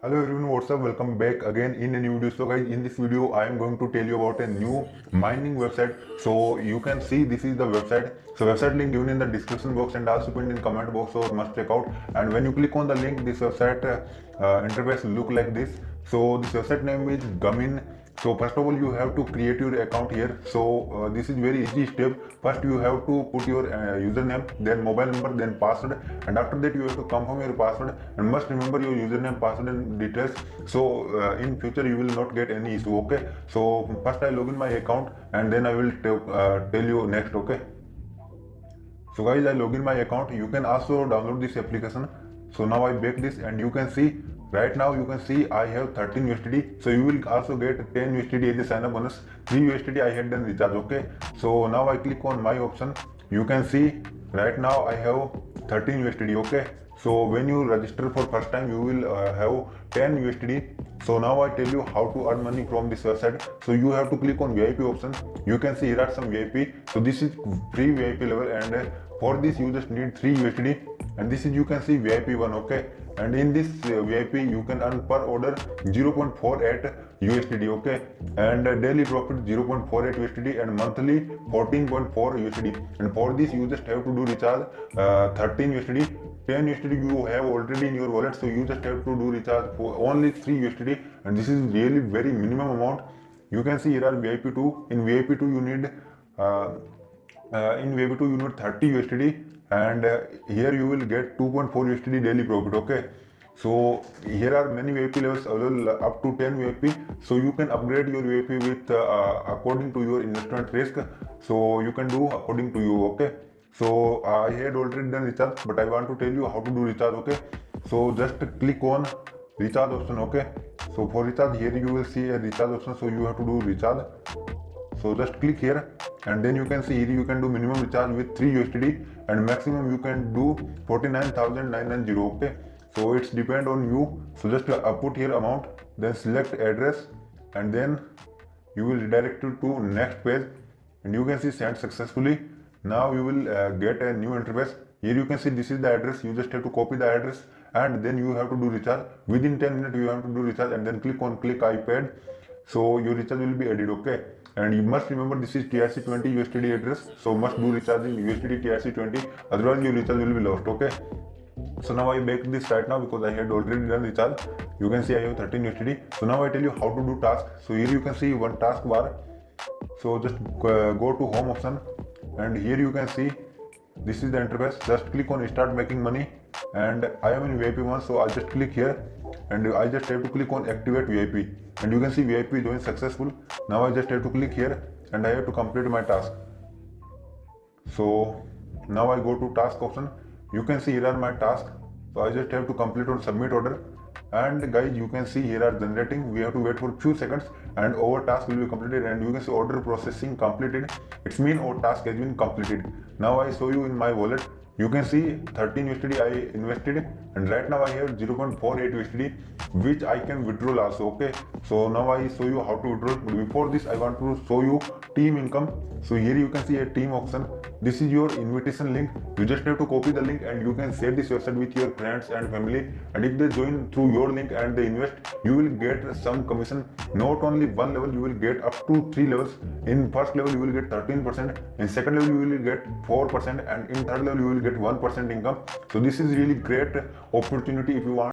Hello everyone, what's up? Welcome back again in a new video. So guys, in this video I am going to tell you about a new mining website. So you can see this is the website. So website link given in the description box and also pinned in comment box, so must check out. And when you click on the link, this website interface look like this. So this website name is Gamin. So first of all you have to create your account here. So this is very easy step. First you have to put your username, then mobile number, then password, and after that you have to confirm your password and must remember your username, password and details. So in future you will not get any issue. Okay, so first I log in my account and then I will tell you next. Okay, so guys, I log in my account. You can also download this application. So now I back this and you can see right now you can see I have 13 USDT. So you will also get 10 USDT as a sign up bonus. 3 USDT I had done recharge. Okay, so now I click on my option. You can see right now I have 13 USDT. Okay, so when you register for first time you will have 10 USDT. So now I tell you how to earn money from this website. So you have to click on VIP option. You can see here are some VIP. So this is free VIP level, and for this you just need 3 USDT, and this is you can see VIP 1. Okay, and in this VIP you can earn per order 0.48 USDT. Okay, and daily profit 0.48 USDT and monthly 14.4 USDT. And for this you just have to do recharge 13 USDT. 10 USDT you have already in your wallet, so you just have to do recharge for only 3 USDT, and this is really very minimum amount. You can see here are VIP2. In VIP2 you need uh, 30 USDT, and here you will get 2.4 USDT daily profit. Okay, so here are many VIP levels available up to 10 VIP. So you can upgrade your VIP with according to your investment risk. So you can do according to you. Okay, so I had already done recharge, but I want to tell you how to do recharge. Okay, so just click on recharge option. Okay, so for recharge here you will see a recharge option, so you have to do recharge. So just click here and then you can see here you can do minimum recharge with 3 USDT and maximum you can do 49,990. Okay, so it's depend on you. So just put here amount, then select address, and then you will redirect it to next page, and you can see send successfully. Now you will get a new interface. Here you can see this is the address. You just have to copy the address and then you have to do recharge. Within 10 minutes you have to do recharge, and then click on click iPad. So your recharge will be added. Okay, and you must remember this is TRC20 USDT address, so must do recharge in USDT TRC20, otherwise your recharge will be lost. Okay, so now I make this right now because I had already done recharge. You can see I have 13 USDT. So now I tell you how to do task. So here you can see one task bar. So just go to home option, and here you can see this is the interface. Just click on start making money, and I am in VIP 1, so I just click here and I just have to click on activate VIP, and you can see VIP join successful. Now I just have to click here and I have to complete my task. So now I go to task option. You can see here are my tasks. So I just have to complete on submit order. And guys, you can see here are generating. We have to wait for few seconds and our task will be completed, and you can see order processing completed. It's mean our task has been completed. Now I show you in my wallet. You can see 13 USDT I invested, and right now I have 0.48 USDT which I can withdraw also. Okay, so now I show you how to withdraw. But before this I want to show you team income. So here you can see a team option. This is your invitation link. You just have to copy the link and you can share this website with your friends and family, and if they join through your link and they invest, you will get some commission. Not only one level, you will get up to 3 levels. In first level you will get 13%, in second level you will get 4%, and in third level you will get 1% income. So this is really great opportunity if you want